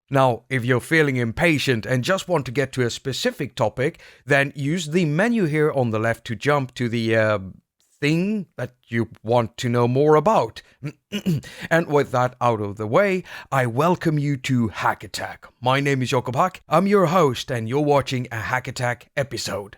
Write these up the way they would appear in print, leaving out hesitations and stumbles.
Now, if you're feeling impatient and just want to get to a specific topic, then use the menu here on the left to jump to the thing that you want to know more about. And with that out of the way, I welcome you to haQ. My name is Jakob. I'm your host and you're watching a haQ episode.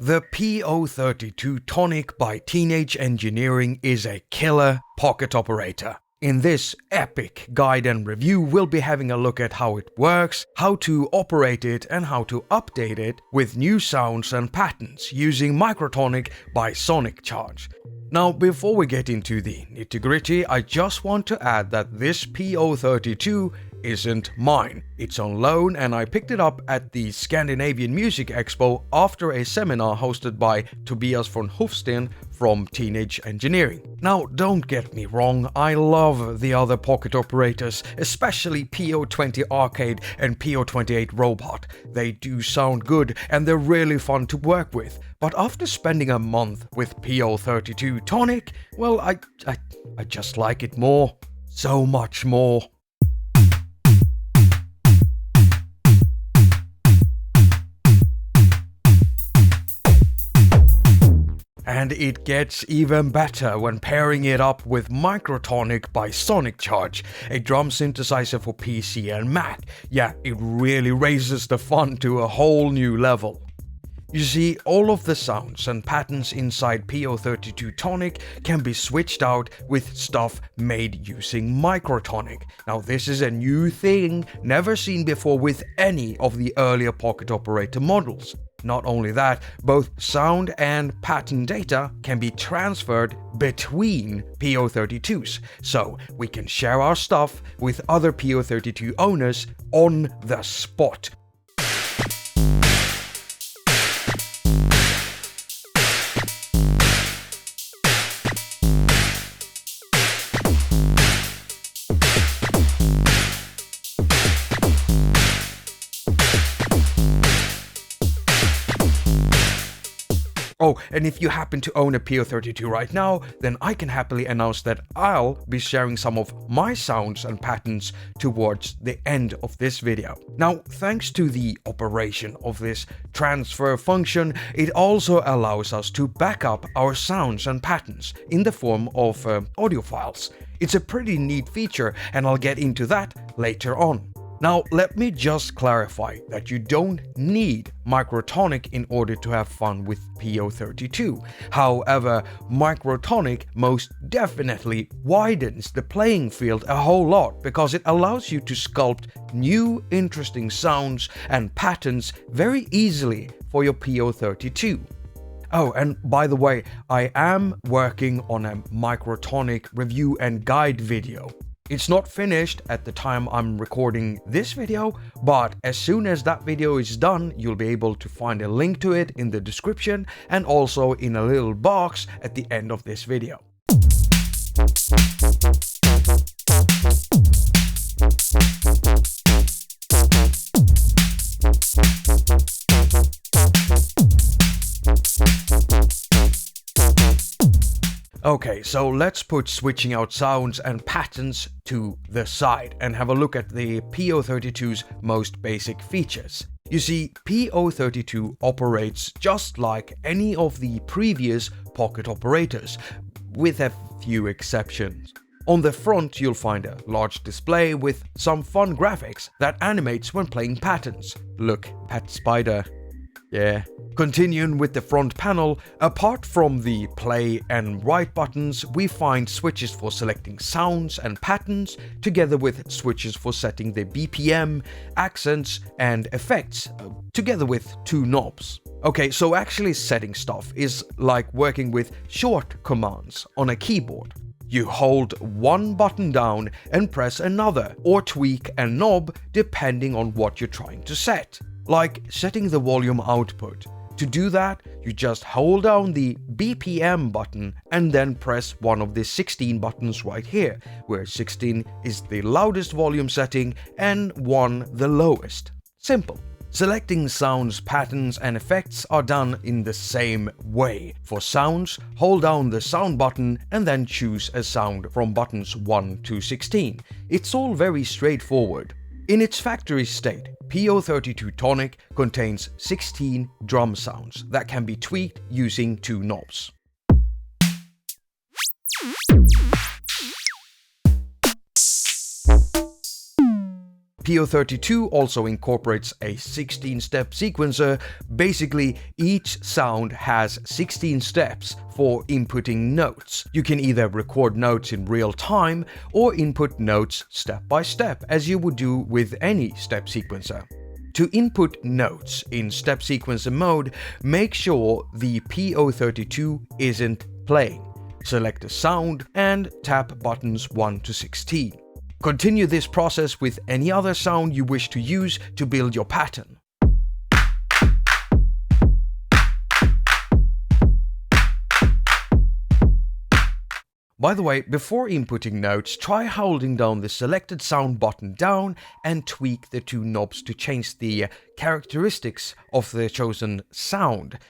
The PO-32 Tonic by Teenage Engineering is a killer pocket operator. In this epic guide and review, we'll be having a look at how it works, how to operate it, and how to update it with new sounds and patterns using Microtonic by Sonic Charge. Now, before we get into the nitty-gritty, I just want to add that this PO-32 isn't mine. It's on loan and I picked it up at the Scandinavian Music Expo after a seminar hosted by Tobias von Hofsten from Teenage Engineering. Now, don't get me wrong, I love the other pocket operators, especially PO-20 Arcade and PO-28 Robot. They do sound good and they're really fun to work with. But after spending a month with PO-32 Tonic, well, I just like it more. So much more. And it gets even better when pairing it up with Microtonic by Sonic Charge, a drum synthesizer for PC and Mac. Yeah, it really raises the fun to a whole new level. You see, all of the sounds and patterns inside PO-32 Tonic can be switched out with stuff made using Microtonic. Now, this is a new thing, never seen before with any of the earlier pocket operator models. Not only that, both sound and pattern data can be transferred between PO-32s, so we can share our stuff with other PO-32 owners on the spot. Oh, and if you happen to own a PO-32 right now, then I can happily announce that I'll be sharing some of my sounds and patterns towards the end of this video. Now, thanks to the operation of this transfer function, it also allows us to back up our sounds and patterns in the form of audio files. It's a pretty neat feature, and I'll get into that later on. Now, let me just clarify that you don't need Microtonic in order to have fun with PO-32. However, Microtonic most definitely widens the playing field a whole lot because it allows you to sculpt new interesting sounds and patterns very easily for your PO-32. Oh, and by the way, I am working on a Microtonic review and guide video. It's not finished at the time I'm recording this video, but as soon as that video is done, you'll be able to find a link to it in the description and also in a little box at the end of this video. Okay, so let's put switching out sounds and patterns to the side and have a look at the PO-32's most basic features. You see, PO-32 operates just like any of the previous pocket operators, with a few exceptions. On the front, you'll find a large display with some fun graphics that animates when playing patterns. Look, Pat Spider. Yeah. Continuing with the front panel, apart from the play and write buttons, we find switches for selecting sounds and patterns, together with switches for setting the BPM, accents, and effects, together with two knobs. Okay, so actually setting stuff is like working with short commands on a keyboard. You hold one button down and press another, or tweak a knob depending on what you're trying to set. Like setting the volume output. To do that, you just hold down the BPM button and then press one of the 16 buttons right here, where 16 is the loudest volume setting and 1 the lowest. Simple. Selecting sounds, patterns and effects are done in the same way. For sounds, hold down the sound button and then choose a sound from buttons 1 to 16. It's all very straightforward. In its factory state, PO-32 Tonic contains 16 drum sounds that can be tweaked using 2 knobs. PO-32 also incorporates a 16-step sequencer. Basically, each sound has 16 steps for inputting notes. You can either record notes in real time or input notes step by step, as you would do with any step sequencer. To input notes in step sequencer mode, make sure the PO-32 isn't playing. Select a sound and tap buttons 1 to 16. Continue this process with any other sound you wish to use to build your pattern. By the way, before inputting notes, try holding down the selected sound button down and tweak the 2 knobs to change the characteristics of the chosen sound.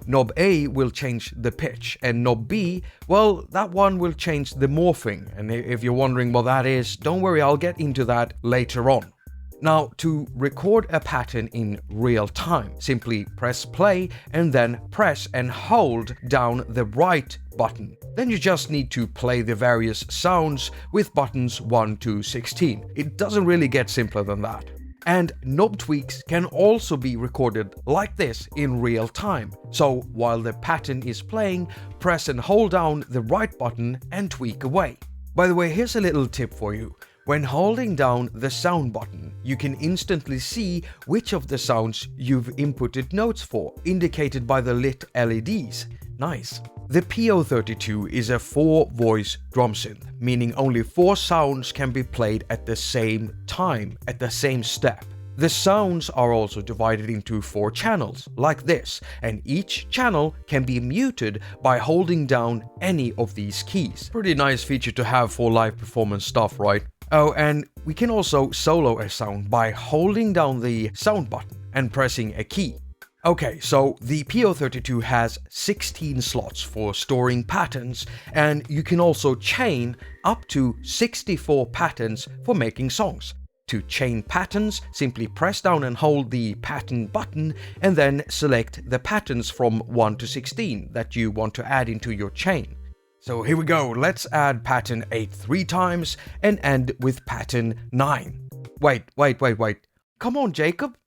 Knob A will change the pitch, and knob B, well, that one will change the morphing. And if you're wondering what that is, don't worry, I'll get into that later on. Now, to record a pattern in real time, simply press play and then press and hold down the right button. Then you just need to play the various sounds with buttons 1 to 16. It doesn't really get simpler than that. And knob tweaks can also be recorded like this in real time. So while the pattern is playing, press and hold down the right button and tweak away. By the way, here's a little tip for you. When holding down the sound button, you can instantly see which of the sounds you've inputted notes for, indicated by the lit LEDs. Nice. The PO-32 is a 4-voice drum synth, meaning only 4 sounds can be played at the same time, at the same step. The sounds are also divided into 4 channels, like this, and each channel can be muted by holding down any of these keys. Pretty nice feature to have for live performance stuff, right? Oh, and we can also solo a sound by holding down the sound button and pressing a key. Okay, so the PO-32 has 16 slots for storing patterns, and you can also chain up to 64 patterns for making songs. To chain patterns, simply press down and hold the pattern button and then select the patterns from 1 to 16 that you want to add into your chain. So here we go, let's add pattern 8 3 times and end with pattern 9. Wait. Come on, Jakob.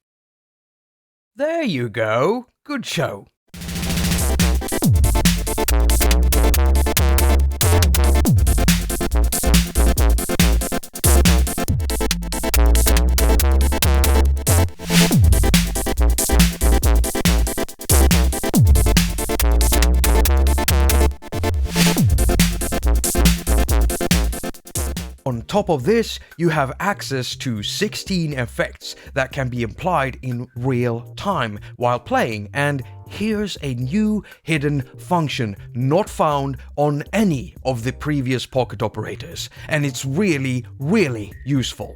There you go. Good show. On top of this, you have access to 16 effects that can be applied in real time while playing, and here's a new hidden function not found on any of the previous pocket operators, and it's really useful.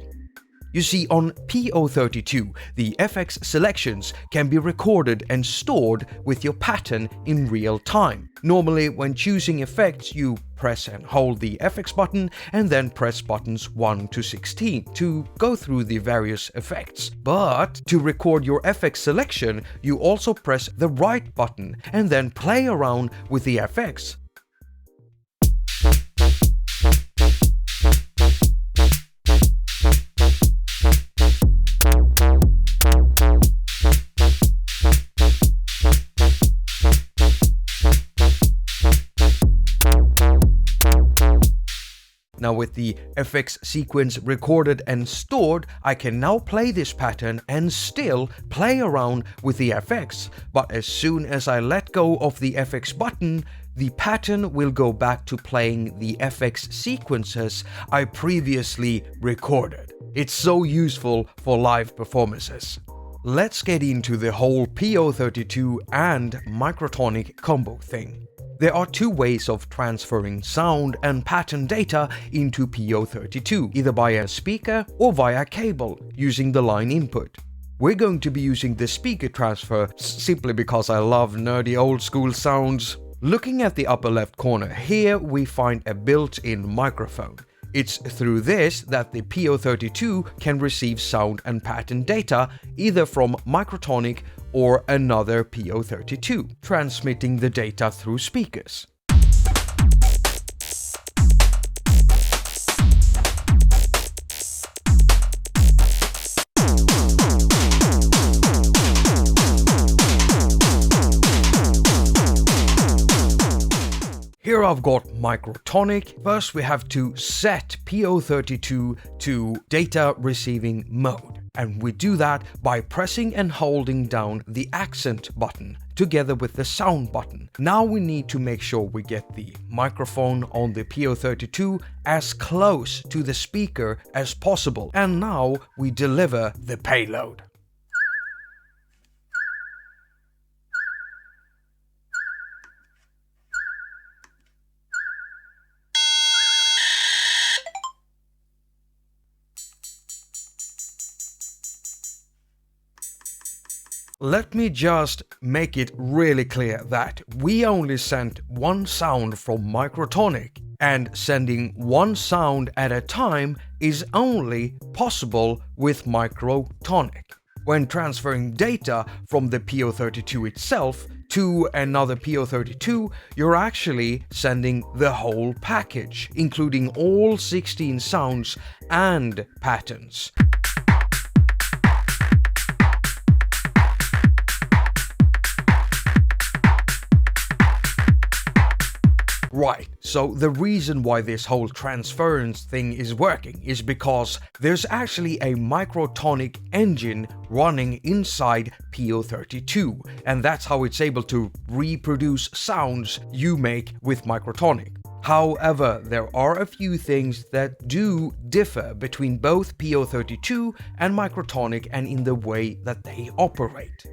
You see, on PO-32, the FX selections can be recorded and stored with your pattern in real time. Normally, when choosing effects, you press and hold the FX button and then press buttons 1 to 16 to go through the various effects. But to record your FX selection, you also press the right button and then play around with the FX. Now with the FX sequence recorded and stored, I can now play this pattern and still play around with the FX, but as soon as I let go of the FX button, the pattern will go back to playing the FX sequences I previously recorded. It's so useful for live performances. Let's get into the whole PO-32 and Microtonic combo thing. There are two ways of transferring sound and pattern data into PO-32, either via speaker or via cable using the line input. We're going to be using the speaker transfer simply because I love nerdy old school sounds. Looking at the upper left corner here, we find a built-in microphone. It's through this that the PO-32 can receive sound and pattern data either from Microtonic or another PO-32, transmitting the data through speakers. Here I've got Microtonic. First we have to set PO-32 to data receiving mode. And we do that by pressing and holding down the accent button together with the sound button. Now we need to make sure we get the microphone on the PO-32 as close to the speaker as possible. And now we deliver the payload. Let me just make it really clear that we only sent one sound from Microtonic, and sending one sound at a time is only possible with Microtonic. When transferring data from the PO-32 itself to another PO-32, you're actually sending the whole package, including all 16 sounds and patterns. Right, so the reason why this whole transference thing is working is because there's actually a Microtonic engine running inside PO-32, and that's how it's able to reproduce sounds you make with Microtonic. However, there are a few things that do differ between both PO-32 and Microtonic and in the way that they operate.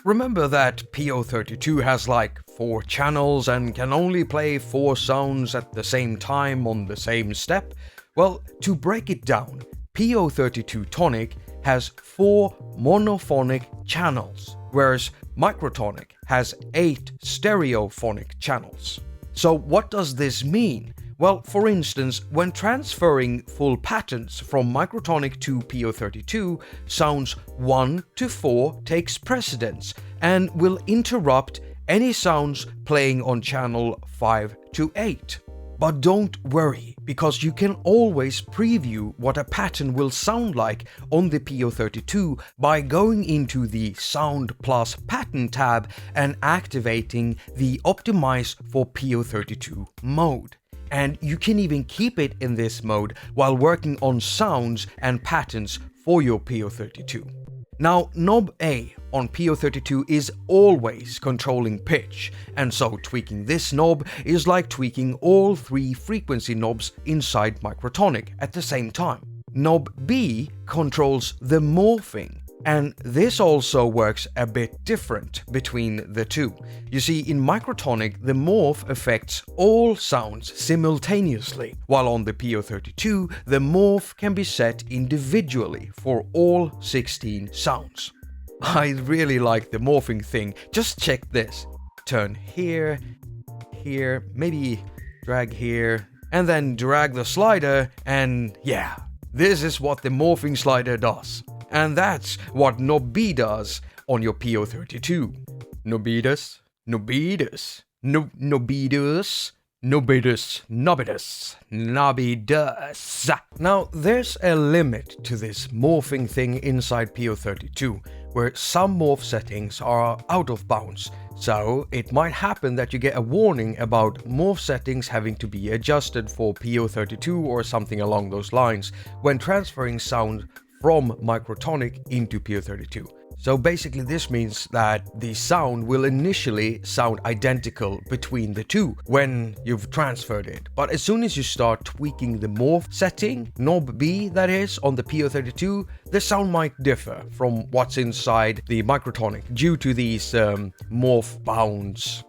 Remember that PO-32 has like 4 channels and can only play 4 sounds at the same time on the same step? Well, to break it down, PO-32 Tonic has 4 monophonic channels, whereas Microtonic has 8 stereophonic channels. So what does this mean? Well, for instance, when transferring full patterns from Microtonic to PO-32, sounds 1 to 4 takes precedence and will interrupt any sounds playing on channel 5 to 8. But don't worry, because you can always preview what a pattern will sound like on the PO-32 by going into the Sound Plus Pattern tab and activating the Optimize for PO-32 mode. And you can even keep it in this mode while working on sounds and patterns for your PO-32. Now, knob A on PO-32 is always controlling pitch, and so tweaking this knob is like tweaking all 3 frequency knobs inside Microtonic at the same time. Knob B controls the morphing, and this also works a bit different between the two. You see, in Microtonic, the morph affects all sounds simultaneously, while on the PO-32, the morph can be set individually for all 16 sounds. I really like the morphing thing. Just check this. Turn here, here, maybe drag here, and then drag the slider, and yeah, this is what the morphing slider does. And that's what knob B does on your PO-32. Nobidus, nobidus, nobidus, nobidus, nobidus, nobidus. Now, there's a limit to this morphing thing inside PO-32. where some morph settings are out of bounds. So it might happen that you get a warning about morph settings having to be adjusted for PO-32 or something along those lines when transferring sound from Microtonic into PO-32. So basically this means that the sound will initially sound identical between the two when you've transferred it. But as soon as you start tweaking the morph setting, knob B that is, on the PO-32, the sound might differ from what's inside the Microtonic due to these morph bounds.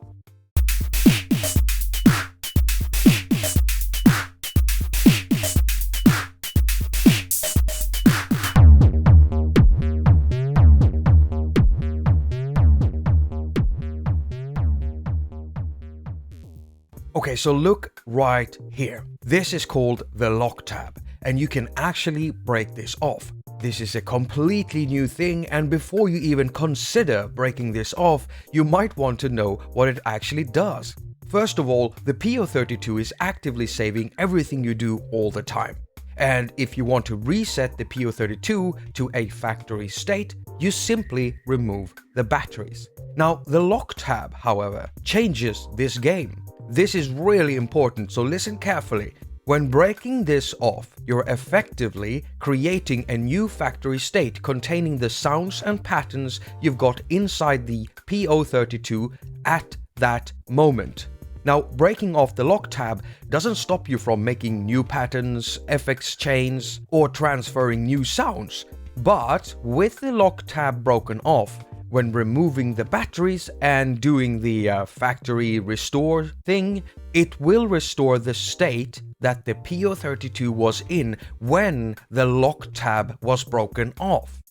Okay, so look right here. This is called the lock tab, and you can actually break this off. This is a completely new thing, and before you even consider breaking this off, you might want to know what it actually does. First of all, the PO-32 is actively saving everything you do all the time. And if you want to reset the PO-32 to a factory state, you simply remove the batteries. Now, the lock tab, however, changes this game. This is really important, so listen carefully. When breaking this off, you're effectively creating a new factory state containing the sounds and patterns you've got inside the PO-32 at that moment. Now, breaking off the lock tab doesn't stop you from making new patterns, effects chains, or transferring new sounds. But with the lock tab broken off, when removing the batteries and doing the factory restore thing, it will restore the state that the PO-32 was in when the lock tab was broken off.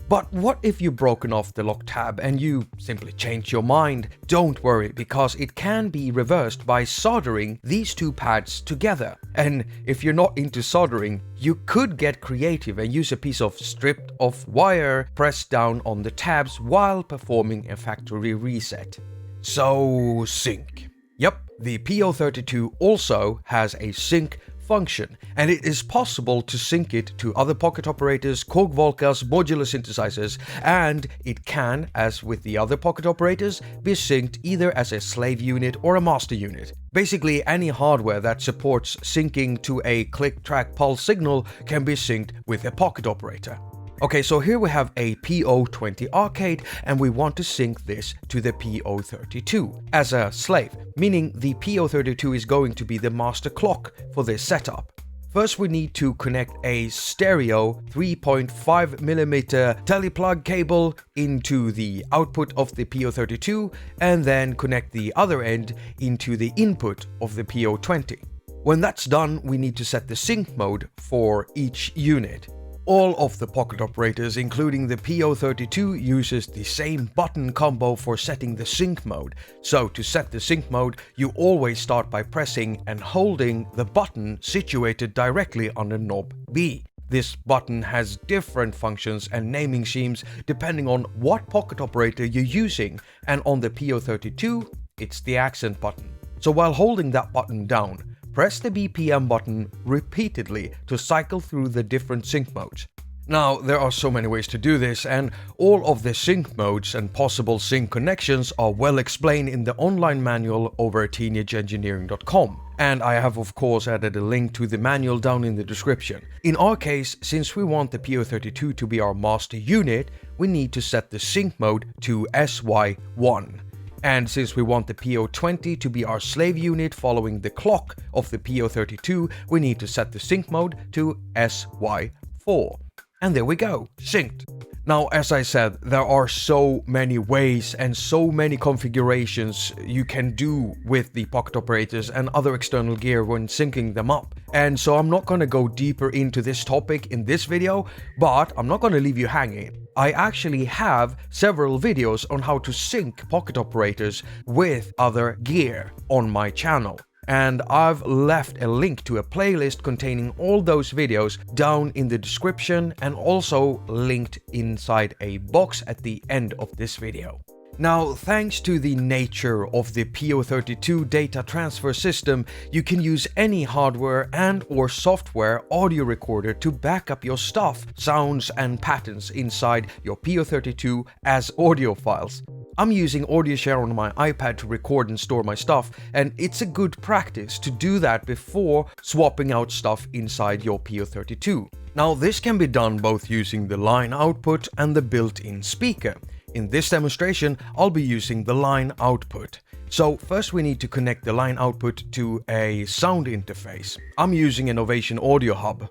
But what if you've broken off the lock tab and you simply change your mind? Don't worry, because it can be reversed by soldering these two pads together. And if you're not into soldering, you could get creative and use a piece of stripped off wire pressed down on the tabs while performing a factory reset. So, sync. Yep, the PO-32 also has a sync function, and it is possible to sync it to other pocket operators, Korg Volcas, modular synthesizers, and it can, as with the other pocket operators, be synced either as a slave unit or a master unit. Basically, any hardware that supports syncing to a click-track pulse signal can be synced with a pocket operator. Okay, so here we have a PO-20 arcade, and we want to sync this to the PO-32 as a slave, meaning the PO-32 is going to be the master clock for this setup. First, we need to connect a stereo 3.5mm teleplug cable into the output of the PO-32, and then connect the other end into the input of the PO-20. When that's done, we need to set the sync mode for each unit. All of the pocket operators, including the PO-32, uses the same button combo for setting the sync mode. So to set the sync mode, you always start by pressing and holding the button situated directly under knob B. This button has different functions and naming schemes depending on what pocket operator you're using, and on the PO-32, it's the accent button. So while holding that button down, press the BPM button repeatedly to cycle through the different sync modes. Now, there are so many ways to do this, and all of the sync modes and possible sync connections are well explained in the online manual over at teenageengineering.com. And I have of course added a link to the manual down in the description. In our case, since we want the PO-32 to be our master unit, we need to set the sync mode to SY1. And since we want the PO-20 to be our slave unit following the clock of the PO-32, we need to set the sync mode to SY4. And there we go, synced. Now, as I said, there are so many ways and so many configurations you can do with the pocket operators and other external gear when syncing them up. And so I'm not going to go deeper into this topic in this video, but I'm not going to leave you hanging. I actually have several videos on how to sync pocket operators with other gear on my channel. And I've left a link to a playlist containing all those videos down in the description, and also linked inside a box at the end of this video. Now, thanks to the nature of the PO-32 data transfer system, you can use any hardware and or software audio recorder to back up your stuff, sounds and patterns inside your PO-32 as audio files. I'm using AudioShare on my iPad to record and store my stuff, and it's a good practice to do that before swapping out stuff inside your PO-32. Now, this can be done both using the line output and the built-in speaker. In this demonstration, I'll be using the line output. So first we need to connect the line output to a sound interface. I'm using an Ovation Audio Hub.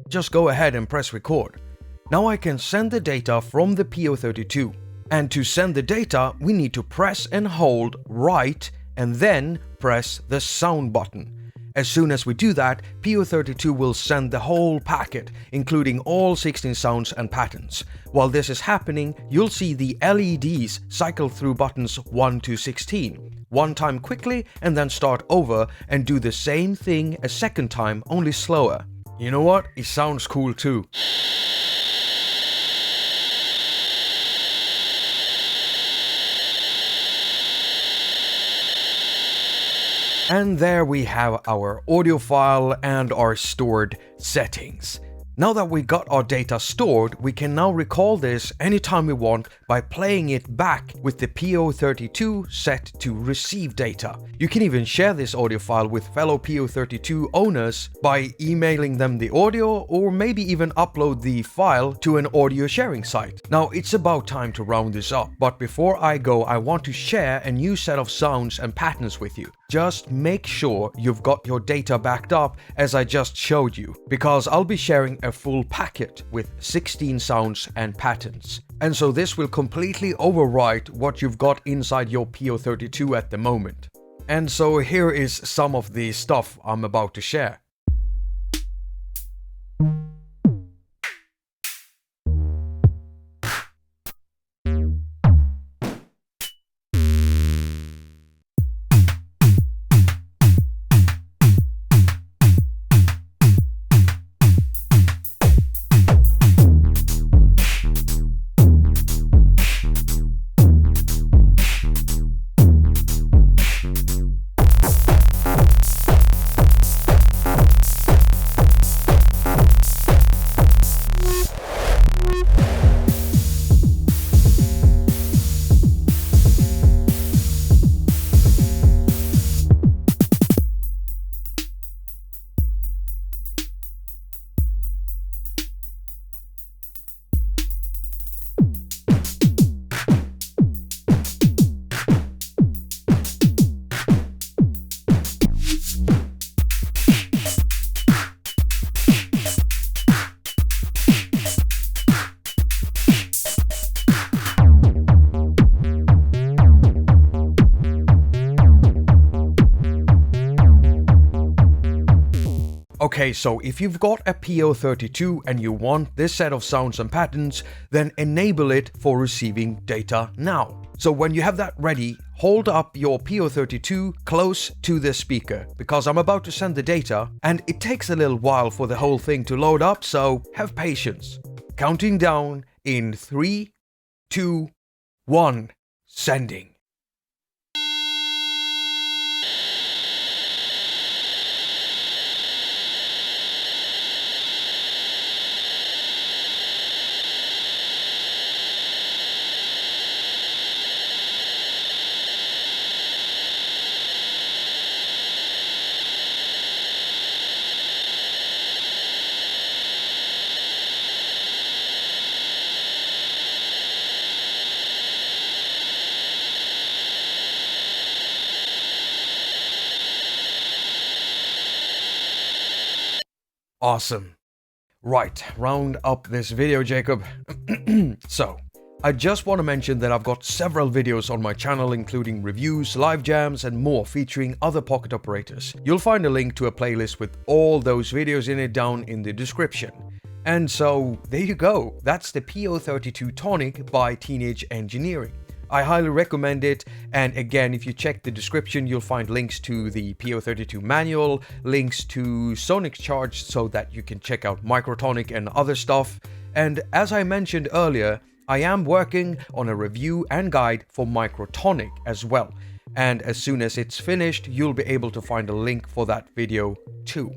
Just go ahead and press record. Now I can send the data from the PO-32. And to send the data, we need to press and hold right and then press the sound button. As soon as we do that, PO-32 will send the whole packet, including all 16 sounds and patterns. While this is happening, you'll see the LEDs cycle through buttons 1 to 16. One time quickly and then start over and do the same thing a second time, only slower. You know what? It sounds cool too. And there we have our audio file and our stored settings. Now that we got our data stored, we can now recall this anytime we want by playing it back with the PO-32 set to receive data. You can even share this audio file with fellow PO-32 owners by emailing them the audio, or maybe even upload the file to an audio sharing site. Now it's about time to round this up, but before I go, I want to share a new set of sounds and patterns with you. Just make sure you've got your data backed up as I just showed you, because I'll be sharing a full packet with 16 sounds and patterns. And so this will completely overwrite what you've got inside your PO-32 at the moment. And so here is some of the stuff I'm about to share. Okay, so if you've got a PO-32 and you want this set of sounds and patterns, then enable it for receiving data now. So when you have that ready, hold up your PO-32 close to the speaker, because I'm about to send the data and it takes a little while for the whole thing to load up, so have patience. Counting down in 3, 2, 1, sending. Awesome. Right, round up this video, Jakob. So, I just want to mention that I've got several videos on my channel, including reviews, live jams, and more featuring other pocket operators. You'll find a link to a playlist with all those videos in it down in the description. And so, there you go. That's the PO-32 Tonic by Teenage Engineering. I highly recommend it, and again, if you check the description, you'll find links to the PO-32 manual, links to Sonic Charge so that you can check out Microtonic and other stuff. And as I mentioned earlier, I am working on a review and guide for Microtonic as well, and as soon as it's finished, you'll be able to find a link for that video too.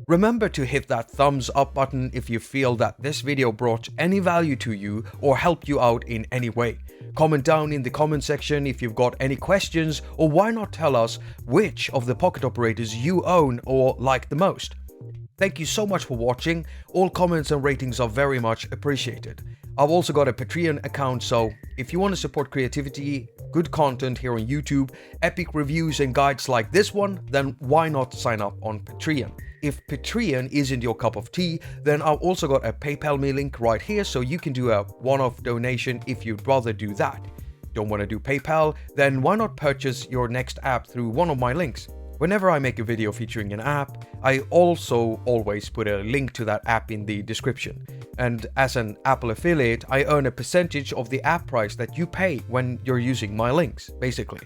Remember to hit that thumbs up button if you feel that this video brought any value to you or helped you out in any way. Comment down in the comment section if you've got any questions, or why not tell us which of the pocket operators you own or like the most. Thank you so much for watching. All comments and ratings are very much appreciated. I've also got a Patreon account, so if you want to support creativity, good content here on YouTube, epic reviews and guides like this one, then why not sign up on Patreon? If Patreon isn't your cup of tea, then I've also got a PayPal me link right here, so you can do a one-off donation if you'd rather do that. Don't want to do PayPal? Then why not purchase your next app through one of my links? Whenever I make a video featuring an app, I also always put a link to that app in the description. And as an Apple affiliate, I earn a percentage of the app price that you pay when you're using my links, basically.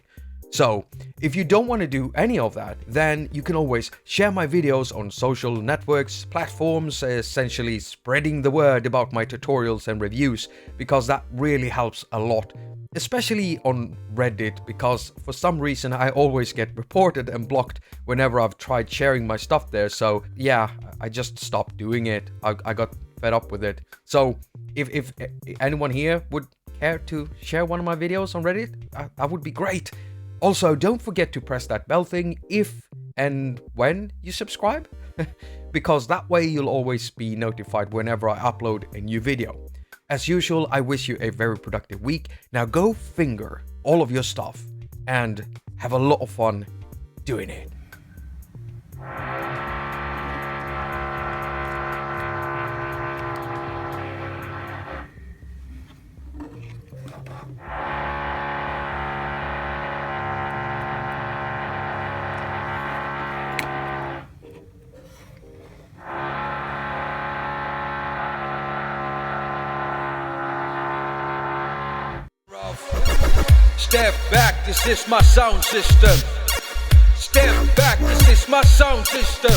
So, if you don't want to do any of that, then you can always share my videos on social networks, platforms, essentially spreading the word about my tutorials and reviews, because that really helps a lot. Especially on Reddit, because for some reason I always get reported and blocked whenever I've tried sharing my stuff there, so yeah, I just stopped doing it. I got fed up with it. So if anyone here would care to share one of my videos on Reddit, that would be great. Also, don't forget to press that bell thing if and when you subscribe, because that way you'll always be notified whenever I upload a new video. As usual, I wish you a very productive week. Now go finger all of your stuff and have a lot of fun doing it. Step back, this is my sound system. Step back, this is my sound system.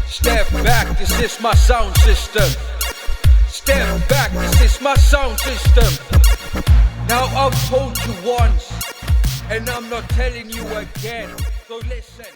Step back, this is my sound system. Step back, this is my sound system. Now I've told you once, and I'm not telling you again, so listen.